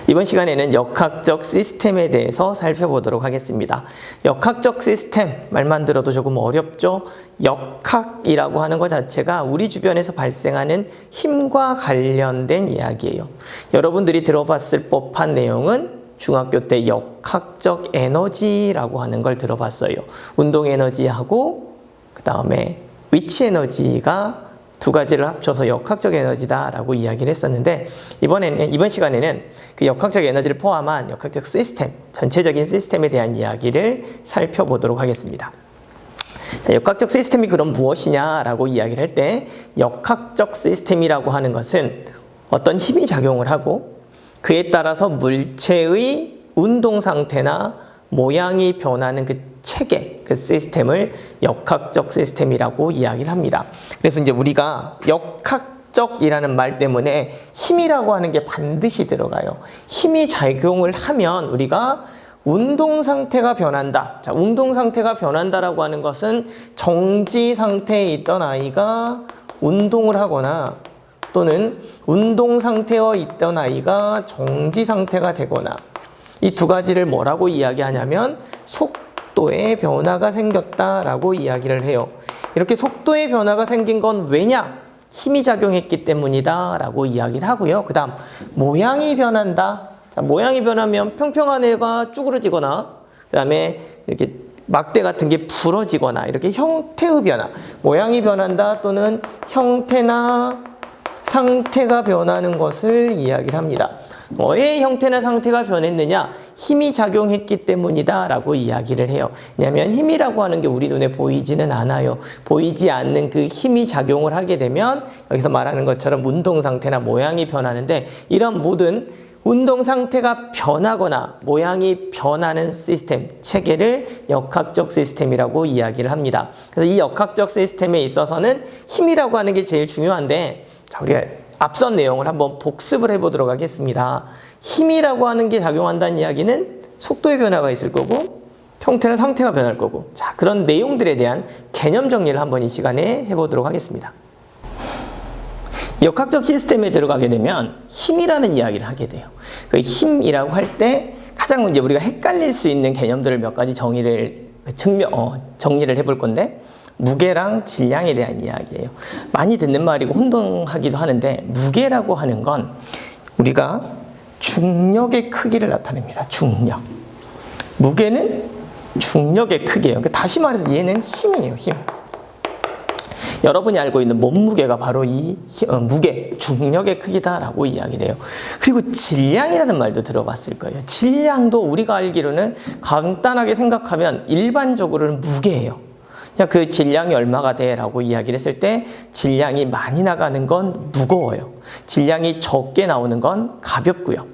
이번 시간에는 역학적 시스템에 대해서 살펴보도록 하겠습니다. 역학적 시스템, 말만 들어도 조금 어렵죠? 역학이라고 하는 것 자체가 우리 주변에서 발생하는 힘과 관련된 이야기예요. 여러분들이 들어봤을 법한 내용은 중학교 때 역학적 에너지라고 하는 걸 들어봤어요. 운동 에너지하고 그 다음에 위치 에너지가 두 가지를 합쳐서 역학적 에너지다라고 이야기를 했었는데, 이번 시간에는 그 역학적 에너지를 포함한 역학적 시스템, 전체적인 시스템에 대한 이야기를 살펴보도록 하겠습니다. 자, 역학적 시스템이 그럼 무엇이냐라고 이야기를 할 때, 역학적 시스템이라고 하는 것은 어떤 힘이 작용을 하고 그에 따라서 물체의 운동 상태나 모양이 변하는 그 체계, 그 시스템을 역학적 시스템이라고 이야기를 합니다. 그래서 이제 우리가 역학적이라는 말 때문에 힘이라고 하는 게 반드시 들어가요. 힘이 작용을 하면 우리가 운동 상태가 변한다. 자, 운동 상태가 변한다라고 하는 것은 정지 상태에 있던 아이가 운동을 하거나 또는 운동 상태에 있던 아이가 정지 상태가 되거나, 이 두 가지를 뭐라고 이야기하냐면 속도의 변화가 생겼다라고 이야기를 해요. 이렇게 속도의 변화가 생긴 건 왜냐? 힘이 작용했기 때문이다 라고 이야기를 하고요. 그 다음 모양이 변한다. 자, 모양이 변하면 평평한 애가 쭈그러지거나, 그 다음에 이렇게 막대 같은 게 부러지거나, 이렇게 형태의 변화, 모양이 변한다 또는 형태나 상태가 변하는 것을 이야기를 합니다. 왜 형태나 상태가 변했느냐? 힘이 작용했기 때문이다 라고 이야기를 해요. 왜냐하면 힘이라고 하는 게 우리 눈에 보이지는 않아요. 보이지 않는 그 힘이 작용을 하게 되면 여기서 말하는 것처럼 운동 상태나 모양이 변하는데, 이런 모든 운동 상태가 변하거나 모양이 변하는 시스템, 체계를 역학적 시스템이라고 이야기를 합니다. 그래서 이 역학적 시스템에 있어서는 힘이라고 하는 게 제일 중요한데, 자, 우리가 앞선 내용을 한번 복습을 해보도록 하겠습니다. 힘이라고 하는 게 작용한다는 이야기는 속도의 변화가 있을 거고 형태나 상태가 변할 거고, 자, 그런 내용들에 대한 개념 정리를 한번 이 시간에 해보도록 하겠습니다. 역학적 시스템에 들어가게 되면 힘이라는 이야기를 하게 돼요. 그 힘이라고 할 때 가장 이제 우리가 헷갈릴 수 있는 개념들을 몇 가지 정리를 해볼 건데, 무게랑 질량에 대한 이야기예요. 많이 듣는 말이고 혼동하기도 하는데, 무게라고 하는 건 우리가 중력의 크기를 나타냅니다. 중력. 무게는 중력의 크기예요. 다시 말해서 얘는 힘이에요. 힘. 여러분이 알고 있는 몸무게가 바로 이 무게, 중력의 크기다라고 이야기를 해요. 그리고 질량이라는 말도 들어봤을 거예요. 질량도 우리가 알기로는 간단하게 생각하면 일반적으로는 무게예요. 그 질량이 얼마가 돼? 라고 이야기를 했을 때, 질량이 많이 나가는 건 무거워요. 질량이 적게 나오는 건 가볍고요.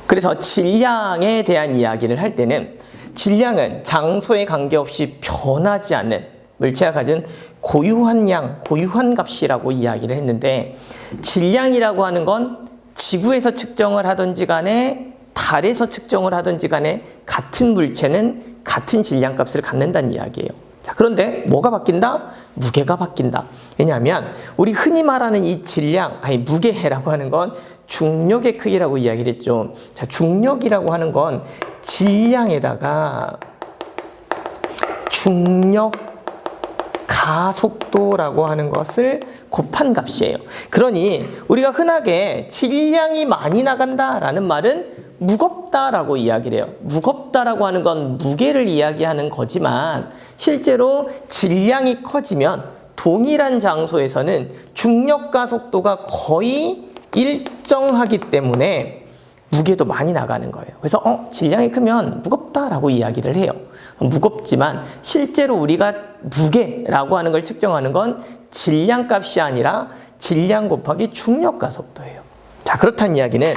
그래서 질량에 대한 이야기를 할 때는, 질량은 장소에 관계없이 변하지 않는 물체가 가진 고유한 양, 고유한 값이라고 이야기를 했는데, 질량이라고 하는 건 지구에서 측정을 하든지 간에 달에서 측정을 하든지 간에 같은 물체는 같은 질량값을 갖는다는 이야기예요. 자, 그런데 뭐가 바뀐다? 무게가 바뀐다. 왜냐하면 우리 흔히 말하는 이 질량, 무게라고 하는 건 중력의 크기라고 이야기를 했죠. 자, 중력이라고 하는 건 질량에다가 중력 가속도라고 하는 것을 곱한 값이에요. 그러니 우리가 흔하게 질량이 많이 나간다라는 말은 무겁다라고 이야기를 해요. 무겁다라고 하는 건 무게를 이야기하는 거지만, 실제로 질량이 커지면 동일한 장소에서는 중력 가속도가 거의 일정하기 때문에 무게도 많이 나가는 거예요. 그래서 질량이 크면 무겁다라고 이야기를 해요. 무겁지만 실제로 우리가 무게라고 하는 걸 측정하는 건 질량값이 아니라 질량 곱하기 중력 가속도예요. 자, 그렇다는 이야기는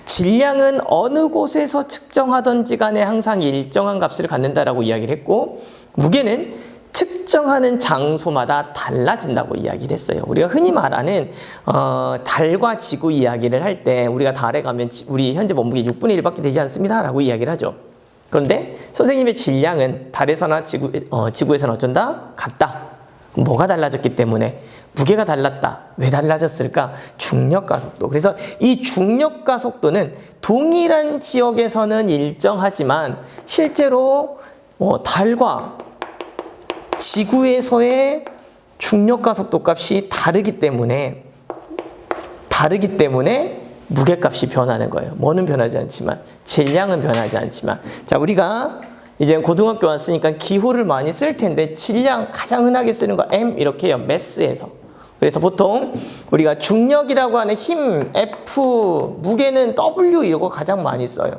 질량은 어느 곳에서 측정하든지 간에 항상 일정한 값을 갖는다라고 이야기를 했고, 무게는 측정하는 장소마다 달라진다고 이야기를 했어요. 우리가 흔히 말하는 달과 지구 이야기를 할 때, 우리가 달에 가면 우리 현재 몸무게 6분의 1밖에 되지 않습니다 라고 이야기를 하죠. 그런데 선생님의 질량은 달에서나 지구에서는 어쩐다? 같다. 뭐가 달라졌기 때문에? 무게가 달랐다. 왜 달라졌을까? 중력과 속도. 그래서 이 중력과 속도는 동일한 지역에서는 일정하지만 실제로 달과 지구에서의 중력과 속도 값이 다르기 때문에 무게값이 변하는 거예요. 뭐는 변하지 않지만, 질량은 변하지 않지만. 자, 우리가 이제 고등학교 왔으니까 기호를 많이 쓸 텐데 질량 가장 흔하게 쓰는 거 M 이렇게 해요. 매스에서. 그래서 보통 우리가 중력이라고 하는 힘 F, 무게는 W 이거 가장 많이 써요.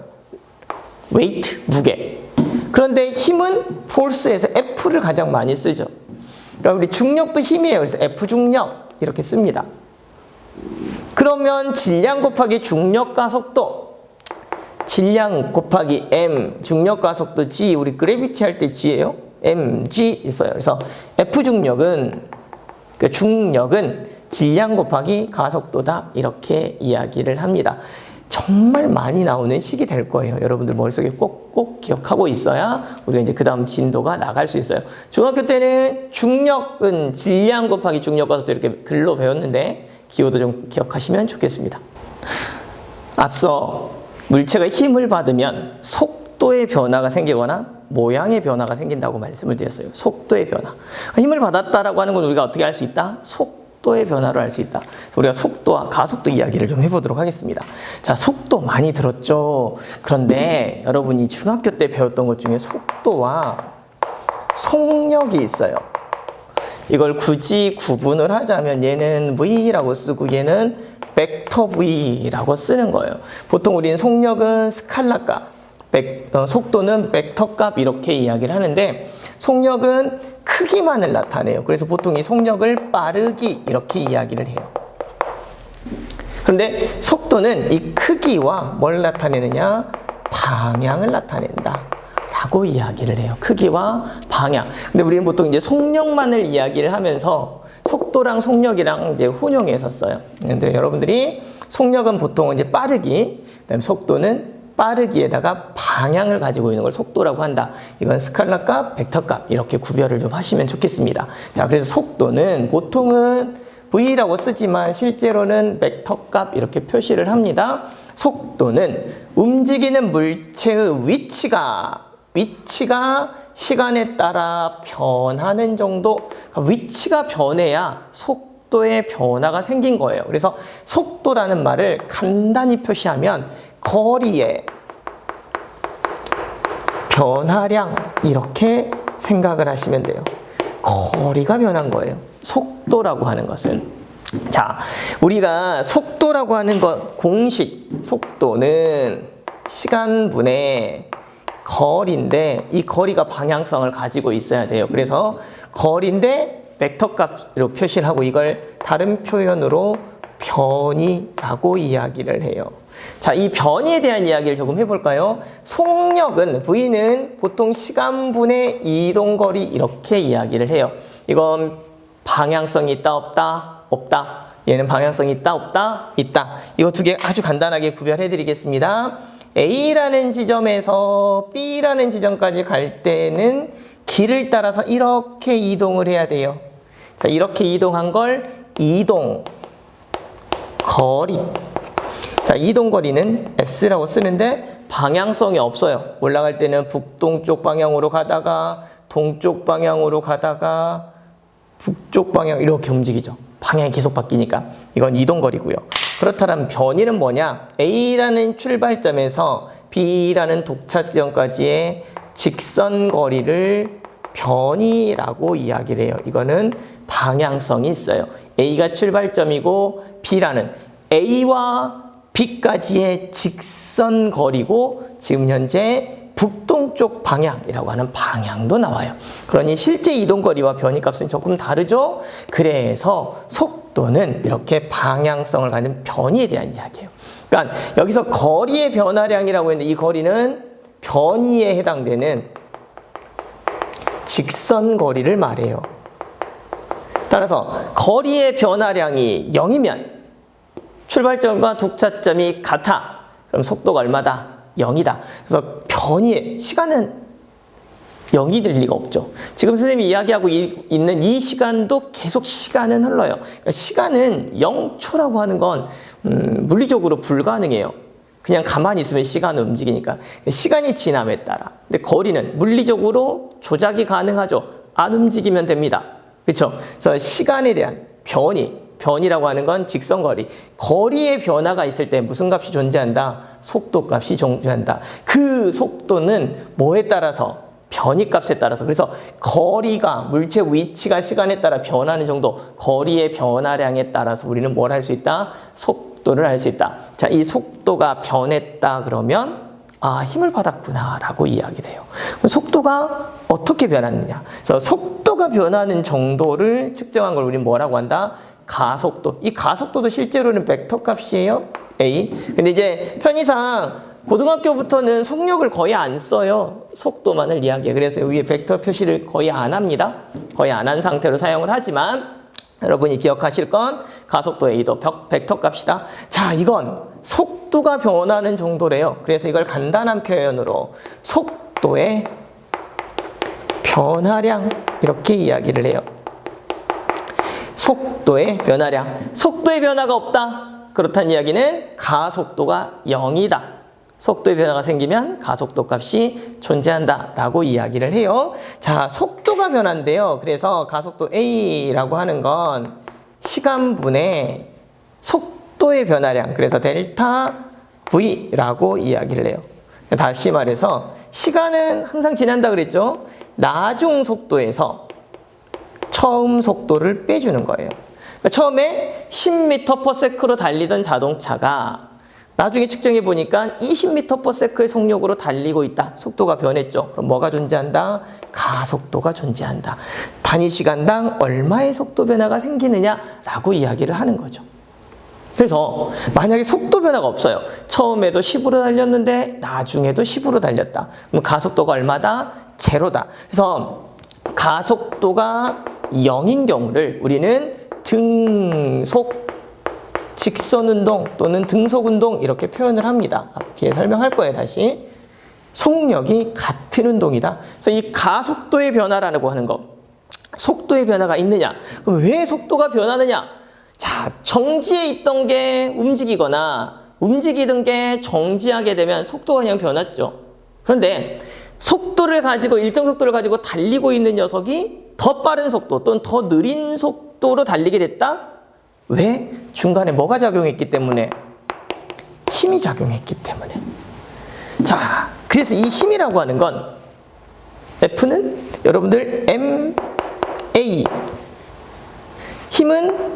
웨이트, 무게. 그런데 힘은 포스에서 F를 가장 많이 쓰죠. 그러니까 우리 중력도 힘이에요. 그래서 F 중력 이렇게 씁니다. 그러면 질량 곱하기 중력과 속도, 질량 곱하기 M, 중력과 속도 G, 우리 그래비티 할 때 G예요. mg 있어요. 그래서 F 중력은 질량 곱하기 가속도다 이렇게 이야기를 합니다. 정말 많이 나오는 식이 될 거예요. 여러분들 머릿속에 꼭 기억하고 있어야 우리가 이제 그 다음 진도가 나갈 수 있어요. 중학교 때는 중력은 질량 곱하기 중력과 속도 이렇게 글로 배웠는데 기호도 좀 기억하시면 좋겠습니다. 앞서 물체가 힘을 받으면 속도의 변화가 생기거나 모양의 변화가 생긴다고 말씀을 드렸어요. 속도의 변화. 힘을 받았다라고 하는 건 우리가 어떻게 할 수 있다? 속도의 변화로 할 수 있다. 우리가 속도와 가속도 이야기를 좀 해보도록 하겠습니다. 자, 속도 많이 들었죠? 그런데 여러분이 중학교 때 배웠던 것 중에 속도와 속력이 있어요. 이걸 굳이 구분을 하자면 얘는 V라고 쓰고 얘는 벡터 V라고 쓰는 거예요. 보통 우리는 속력은 스칼라 값, 속도는 벡터 값 이렇게 이야기를 하는데 속력은 크기만을 나타내요. 그래서 보통 이 속력을 빠르기 이렇게 이야기를 해요. 그런데 속도는 이 크기와 뭘 나타내느냐? 방향을 나타낸다 라고 이야기를 해요. 크기와 방향. 근데 우리는 보통 이제 속력만을 이야기를 하면서 속도랑 속력이랑 이제 혼용해서 써요. 근데 여러분들이 속력은 보통 이제 빠르기, 그다음에 속도는 빠르기에다가 방향을 가지고 있는 걸 속도라고 한다. 이건 스칼라 값, 벡터 값 이렇게 구별을 좀 하시면 좋겠습니다. 자, 그래서 속도는 보통은 V라고 쓰지만 실제로는 벡터 값 이렇게 표시를 합니다. 속도는 움직이는 물체의 위치가 시간에 따라 변하는 정도, 그러니까 위치가 변해야 속도의 변화가 생긴 거예요. 그래서 속도라는 말을 간단히 표시하면 거리의 변화량 이렇게 생각을 하시면 돼요. 거리가 변한 거예요. 속도라고 하는 것은. 자, 우리가 속도라고 하는 것 공식, 속도는 시간분의 거리인데 이 거리가 방향성을 가지고 있어야 돼요. 그래서 거리인데 벡터 값으로 표시를 하고 이걸 다른 표현으로 변이라고 이야기를 해요. 자, 이 변이에 대한 이야기를 조금 해볼까요? 속력은 V는 보통 시간분의 이동거리 이렇게 이야기를 해요. 이건 방향성이 있다 없다? 없다. 얘는 방향성이 있다 없다? 있다. 이거 두 개 아주 간단하게 구별해 드리겠습니다. A라는 지점에서 B라는 지점까지 갈 때는 길을 따라서 이렇게 이동을 해야 돼요. 자, 이렇게 이동한 걸 이동 거리. 자, 이동 거리는 S라고 쓰는데 방향성이 없어요. 올라갈 때는 북동쪽 방향으로 가다가 동쪽 방향으로 가다가 북쪽 방향 이렇게 움직이죠. 방향이 계속 바뀌니까 이건 이동 거리고요. 그렇다면 변이는 뭐냐? A라는 출발점에서 B라는 도착 지점까지의 직선 거리를 변이라고 이야기를 해요. 이거는 방향성이 있어요. A가 출발점이고 B라는 A와 B까지의 직선 거리고 지금 현재 북동쪽 방향이라고 하는 방향도 나와요. 그러니 실제 이동거리와 변이값은 조금 다르죠? 그래서 속도는 이렇게 방향성을 가진 변이에 대한 이야기예요. 그러니까 여기서 거리의 변화량이라고 했는데 이 거리는 변이에 해당되는 직선 거리를 말해요. 따라서 거리의 변화량이 0이면 출발점과 도착점이 같아. 그럼 속도가 얼마다? 0이다. 그래서 변이, 시간은 0이 될 리가 없죠. 지금 선생님이 이야기하고 있는 이 시간도 계속 시간은 흘러요. 그러니까 시간은 0초라고 하는 건 물리적으로 불가능해요. 그냥 가만히 있으면 시간은 움직이니까. 시간이 지남에 따라. 근데 거리는 물리적으로 조작이 가능하죠. 안 움직이면 됩니다. 그렇죠? 그래서 시간에 대한 변이라고 하는 건 직선거리. 거리의 변화가 있을 때 무슨 값이 존재한다? 속도 값이 존재한다. 그 속도는 뭐에 따라서? 변이 값에 따라서. 그래서 거리가, 물체 위치가 시간에 따라 변하는 정도, 거리의 변화량에 따라서 우리는 뭘 할 수 있다? 속도를 할 수 있다. 자, 이 속도가 변했다 그러면 힘을 받았구나 라고 이야기를 해요. 그럼 속도가 어떻게 변했느냐? 그래서 속도가 변하는 정도를 측정한 걸 우리는 뭐라고 한다? 가속도. 이 가속도도 실제로는 벡터 값이에요. A. 근데 이제 편의상 고등학교부터는 속력을 거의 안 써요. 속도만을 이야기해요. 그래서 위에 벡터 표시를 거의 안 합니다. 거의 안 한 상태로 사용을 하지만 여러분이 기억하실 건 가속도 A도 벡터 값이다. 자, 이건 속도가 변하는 정도래요. 그래서 이걸 간단한 표현으로 속도의 변화량 이렇게 이야기를 해요. 속도의 변화량. 속도의 변화가 없다. 그렇다는 이야기는 가속도가 0이다. 속도의 변화가 생기면 가속도 값이 존재한다 라고 이야기를 해요. 자, 속도가 변한대요. 그래서 가속도 A라고 하는 건 시간분의 속도의 변화량, 그래서 델타 V라고 이야기를 해요. 다시 말해서 시간은 항상 지난다 그랬죠. 나중 속도에서 처음 속도를 빼주는 거예요. 그러니까 처음에 10m/s로 달리던 자동차가 나중에 측정해 보니까 20m/s의 속력으로 달리고 있다. 속도가 변했죠. 그럼 뭐가 존재한다? 가속도가 존재한다. 단위 시간당 얼마의 속도 변화가 생기느냐라고 이야기를 하는 거죠. 그래서 만약에 속도 변화가 없어요. 처음에도 10으로 달렸는데 나중에도 10으로 달렸다. 그럼 가속도가 얼마다? 제로다. 그래서 가속도가 0인 경우를 우리는 등속 직선운동 또는 등속운동 이렇게 표현을 합니다. 뒤에 설명할 거예요. 다시. 속력이 같은 운동이다. 그래서 이 가속도의 변화라고 하는 거, 속도의 변화가 있느냐? 그럼 왜 속도가 변하느냐? 자, 정지해 있던 게 움직이거나 움직이던 게 정지하게 되면 속도가 그냥 변했죠. 그런데 속도를 가지고 일정 속도를 가지고 달리고 있는 녀석이 더 빠른 속도 또는 더 느린 속도로 달리게 됐다? 왜? 중간에 뭐가 작용했기 때문에? 힘이 작용했기 때문에. 자, 그래서 이 힘이라고 하는 건 F는 여러분들 MA, 힘은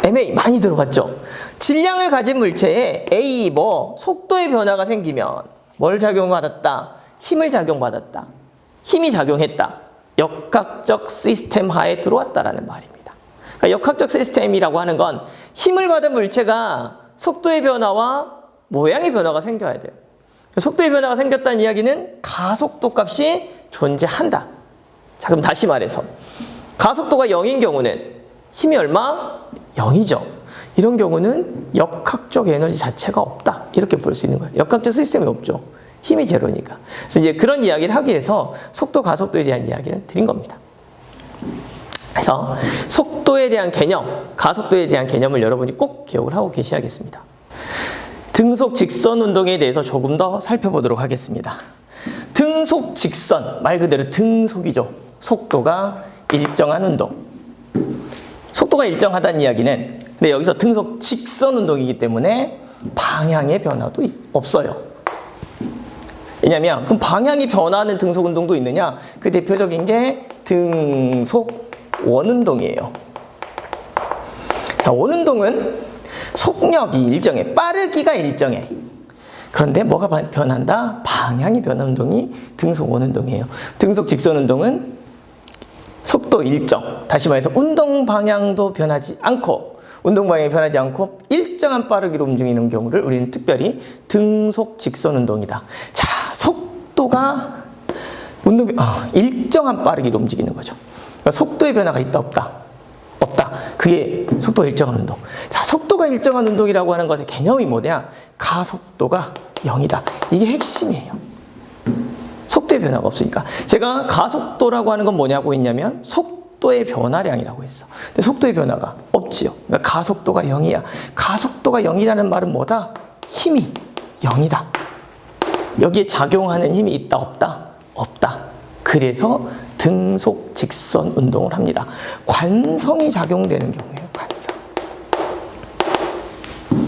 MA 많이 들어갔죠. 질량을 가진 물체에 A 속도의 변화가 생기면 뭘 작용받았다? 힘을 작용받았다. 힘이 작용했다. 역학적 시스템 하에 들어왔다라는 말입니다. 그러니까 역학적 시스템이라고 하는 건 힘을 받은 물체가 속도의 변화와 모양의 변화가 생겨야 돼요. 속도의 변화가 생겼다는 이야기는 가속도 값이 존재한다. 자, 그럼 다시 말해서 가속도가 0인 경우는 힘이 얼마? 0이죠. 이런 경우는 역학적 에너지 자체가 없다. 이렇게 볼 수 있는 거예요. 역학적 시스템이 없죠. 힘이 제로니까. 그래서 이제 그런 이야기를 하기 위해서 속도, 가속도에 대한 이야기를 드린 겁니다. 그래서 속도에 대한 개념, 가속도에 대한 개념을 여러분이 꼭 기억을 하고 계셔야겠습니다. 등속 직선 운동에 대해서 조금 더 살펴보도록 하겠습니다. 등속 직선, 말 그대로 등속이죠. 속도가 일정한 운동. 속도가 일정하다는 이야기는, 근데 여기서 등속 직선 운동이기 때문에 방향의 변화도 없어요. 왜냐면 그럼 방향이 변하는 등속 운동도 있느냐? 그 대표적인 게 등속 원운동이에요. 자, 원운동은 속력이 일정해, 빠르기가 일정해. 그런데 뭐가 변한다? 방향이 변하는 운동이 등속 원운동이에요. 등속 직선 운동은 속도 일정, 다시 말해서 운동 방향도 변하지 않고, 운동 방향이 변하지 않고 일정한 빠르기로 움직이는 경우를 우리는 특별히 등속 직선 운동이다. 자, 속도가 일정한 빠르기로 움직이는 거죠. 그러니까 속도의 변화가 있다 없다? 없다. 그게 속도가 일정한 운동. 자, 속도가 일정한 운동이라고 하는 것의 개념이 뭐냐? 가속도가 0이다. 이게 핵심이에요. 속도의 변화가 없으니까. 제가 가속도라고 하는 건 뭐냐고 했냐면 속도의 변화량이라고 했어. 근데 속도의 변화가 없지요. 그러니까 가속도가 0이야. 가속도가 0이라는 말은 뭐다? 힘이 0이다. 여기에 작용하는 힘이 있다 없다? 없다. 그래서 등속 직선 운동을 합니다. 관성이 작용되는 경우예요. 관성.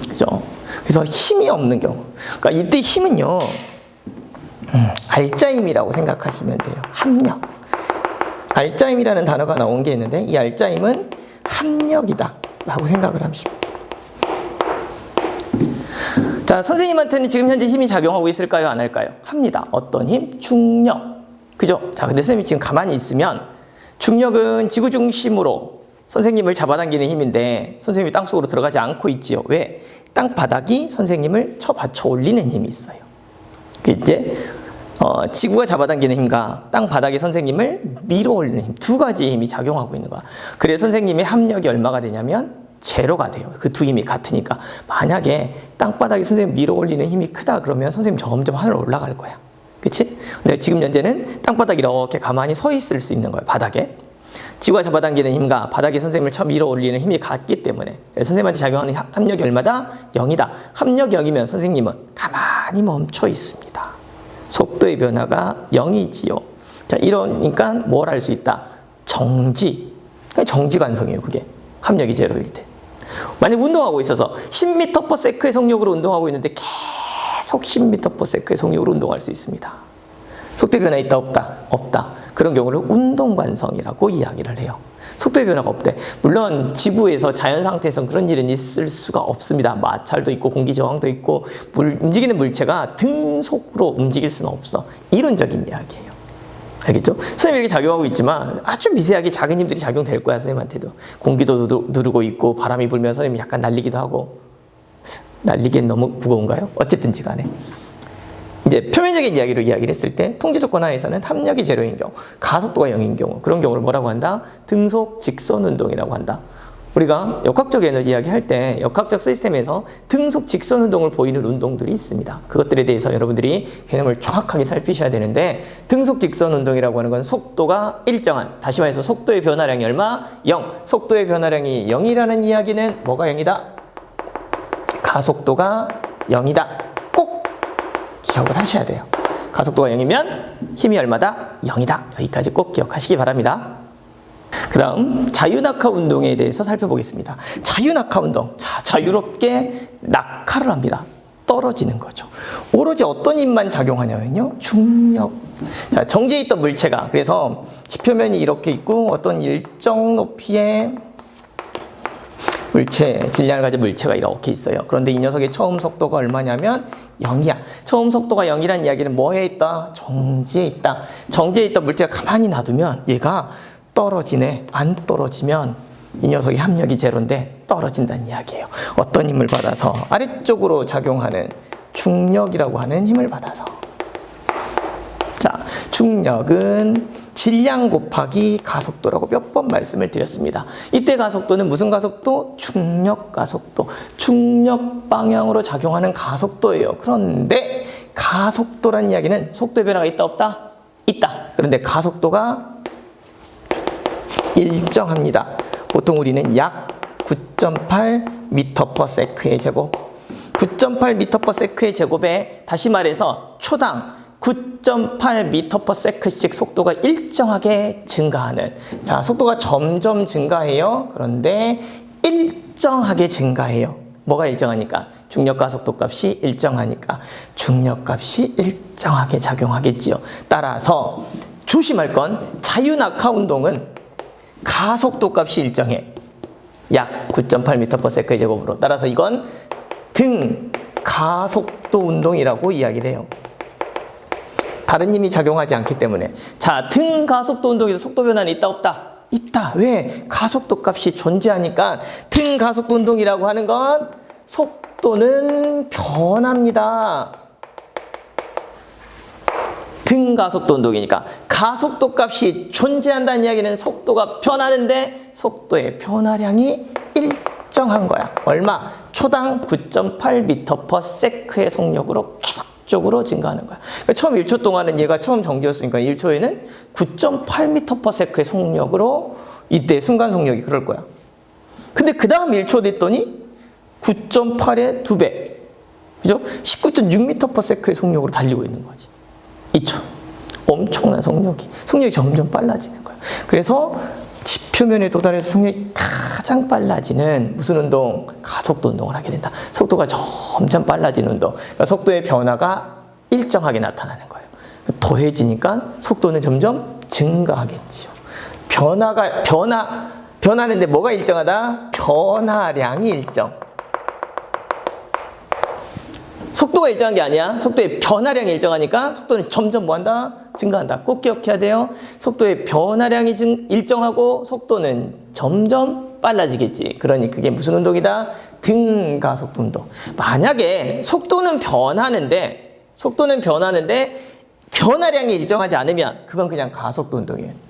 그죠? 그래서 힘이 없는 경우. 그러니까 이때 힘은요. 알짜힘이라고 생각하시면 돼요. 합력. 알짜힘이라는 단어가 나온 게 있는데 이 알짜힘은 합력이다 라고 생각을 합시다. 자, 선생님한테는 지금 현재 힘이 작용하고 있을까요? 안 할까요? 합니다. 어떤 힘? 중력. 그죠? 자, 근데 선생님이 지금 가만히 있으면 중력은 지구 중심으로 선생님을 잡아당기는 힘인데 선생님이 땅속으로 들어가지 않고 있지요. 왜? 땅바닥이 선생님을 받쳐 올리는 힘이 있어요. 이제 지구가 잡아당기는 힘과 땅바닥이 선생님을 밀어 올리는 힘, 두 가지의 힘이 작용하고 있는 거야. 그래서 선생님의 합력이 얼마가 되냐면 제로가 돼요. 그 두 힘이 같으니까. 만약에 땅바닥이 선생님 밀어 올리는 힘이 크다 그러면 선생님 점점 하늘로 올라갈 거야. 그치? 근데 지금 현재는 땅바닥이 이렇게 가만히 서 있을 수 있는 거예요. 바닥에. 지구가 잡아당기는 힘과 바닥이 선생님을 밀어 올리는 힘이 같기 때문에 선생님한테 작용하는 합력이 얼마다? 0이다. 합력이 0이면 선생님은 가만히 멈춰 있습니다. 속도의 변화가 0이지요. 자, 이러니까 뭘 할 수 있다? 정지. 정지 관성이에요, 그게. 합력이 제로일 때. 만약 운동하고 있어서 10m/s의 속력으로 운동하고 있는데 계속 10m/s의 속력으로 운동할 수 있습니다. 속도의 변화 있다 없다? 없다. 그런 경우를 운동관성이라고 이야기를 해요. 속도의 변화가 없대. 물론 지구에서 자연 상태에서는 그런 일은 있을 수가 없습니다. 마찰도 있고 공기 저항도 있고 움직이는 물체가 등속으로 움직일 수는 없어. 이론적인 이야기예요. 알겠죠? 선생님이 이렇게 작용하고 있지만 아주 미세하게 작은 힘들이 작용될 거야. 선생님한테도. 공기도 누르고 있고 바람이 불면 선생님이 약간 날리기도 하고. 날리기엔 너무 무거운가요? 어쨌든지 간에. 이제 표면적인 이야기로 이야기를 했을 때 통지 조건 하에서는 합력이 제로인 경우, 가속도가 0인 경우, 그런 경우를 뭐라고 한다? 등속 직선 운동이라고 한다. 우리가 역학적 에너지 이야기할 때 역학적 시스템에서 등속 직선 운동을 보이는 운동들이 있습니다. 그것들에 대해서 여러분들이 개념을 정확하게 살피셔야 되는데 등속 직선 운동이라고 하는 건 속도가 일정한, 다시 말해서 속도의 변화량이 얼마? 0. 속도의 변화량이 0이라는 이야기는 뭐가 0이다? 가속도가 0이다. 꼭 기억을 하셔야 돼요. 가속도가 0이면 힘이 얼마다? 0이다. 여기까지 꼭 기억하시기 바랍니다. 그 다음 자유낙하 운동에 대해서 살펴보겠습니다. 자유낙하 운동. 자, 자유롭게 낙하를 합니다. 떨어지는 거죠. 오로지 어떤 힘만 작용하냐면요. 중력. 자, 정지해 있던 물체가, 그래서 지표면이 이렇게 있고 어떤 일정 높이의 물체, 질량을 가진 물체가 이렇게 있어요. 그런데 이 녀석의 처음 속도가 얼마냐면 0이야. 처음 속도가 0이라는 이야기는 뭐에 있다? 정지해 있다. 정지해 있던 물체가 가만히 놔두면 얘가 떨어지네. 안 떨어지면 이 녀석의 합력이 제로인데 떨어진다는 이야기예요. 어떤 힘을 받아서? 아래쪽으로 작용하는 중력이라고 하는 힘을 받아서. 자, 중력은 질량 곱하기 가속도라고 몇 번 말씀을 드렸습니다. 이때 가속도는 무슨 가속도? 중력 가속도. 중력 방향으로 작용하는 가속도예요. 그런데 가속도란 이야기는 속도의 변화가 있다 없다? 있다. 그런데 가속도가 일정합니다. 보통 우리는 약 9.8m/s의 제곱. 9.8m/s의 제곱에 다시 말해서 초당 9.8m/s씩 속도가 일정하게 증가하는. 자, 속도가 점점 증가해요. 그런데 일정하게 증가해요. 뭐가 일정하니까? 중력 가속도 값이 일정하니까 중력 값이 일정하게 작용하겠지요. 따라서 조심할 건 자유낙하 운동은 가속도 값이 일정해. 약 9.8m/s의 제곱으로. 따라서 이건 등 가속도 운동이라고 이야기를 해요. 다른 힘이 작용하지 않기 때문에. 자, 등 가속도 운동에서 속도 변화는 있다 없다? 있다. 왜? 가속도 값이 존재하니까. 등 가속도 운동이라고 하는 건 속도는 변합니다. 등 가속도 운동이니까 가속도 값이 존재한다는 이야기는 속도가 변하는데 속도의 변화량이 일정한 거야. 얼마? 초당 9.8m/s의 속력으로 계속적으로 증가하는 거야. 그러니까 처음 1초 동안은 얘가 처음 정지였으니까 1초에는 9.8m/s의 속력으로 이때 순간 속력이 그럴 거야. 근데 그 다음 1초 됐더니 9.8의 2배. 그죠? 19.6m/s의 속력으로 달리고 있는 거지. 2초. 엄청난 속력이 점점 빨라지는 거야. 그래서 지표면에 도달해서 속력이 가장 빨라지는 무슨 운동? 가속도 운동을 하게 된다. 속도가 점점 빨라지는 운동. 그러니까 속도의 변화가 일정하게 나타나는 거예요. 더해지니까 속도는 점점 증가하겠지요. 변하는데 뭐가 일정하다? 변화량이 일정. 속도가 일정한 게 아니야. 속도의 변화량이 일정하니까 속도는 점점 뭐한다? 증가한다. 꼭 기억해야 돼요. 속도의 변화량이 일정하고 속도는 점점 빨라지겠지. 그러니 그게 무슨 운동이다? 등가속도 운동. 만약에 속도는 변하는데 변화량이 일정하지 않으면 그건 그냥 가속도 운동이에요.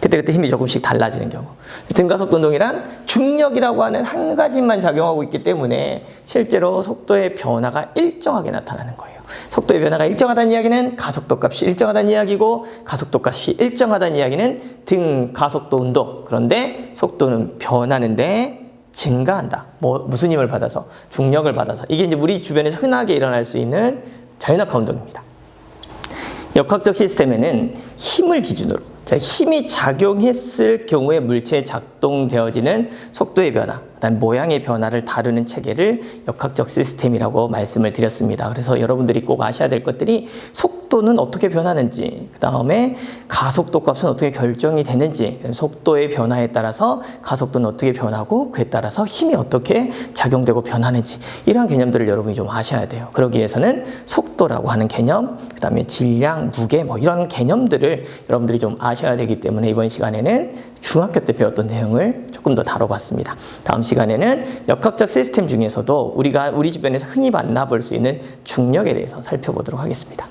그때 힘이 조금씩 달라지는 경우. 등가속도 운동이란 중력이라고 하는 한 가지만 작용하고 있기 때문에 실제로 속도의 변화가 일정하게 나타나는 거예요. 속도의 변화가 일정하다는 이야기는 가속도 값이 일정하다는 이야기고, 가속도 값이 일정하다는 이야기는 등가속도 운동. 그런데 속도는 변하는데 증가한다. 무슨 힘을 받아서? 중력을 받아서. 이게 이제 우리 주변에서 흔하게 일어날 수 있는 자연학화 운동입니다. 역학적 시스템에는 힘을 기준으로, 힘이 작용했을 경우에 물체에 작동되어지는 속도의 변화, 그다음 모양의 변화를 다루는 체계를 역학적 시스템이라고 말씀을 드렸습니다. 그래서 여러분들이 꼭 아셔야 될 것들이 속도는 어떻게 변하는지, 그 다음에 가속도 값은 어떻게 결정이 되는지, 속도의 변화에 따라서 가속도는 어떻게 변하고 그에 따라서 힘이 어떻게 작용되고 변하는지, 이러한 개념들을 여러분이 좀 아셔야 돼요. 그러기 위해서는 속도라고 하는 개념, 그 다음에 질량, 무게 이런 개념들을 여러분들이 좀 아셔야 되기 때문에 이번 시간에는 중학교 때 배웠던 내용을 조금 더 다뤄봤습니다. 다음 시간에는 역학적 시스템 중에서도 우리 주변에서 흔히 만나볼 수 있는 중력에 대해서 살펴보도록 하겠습니다.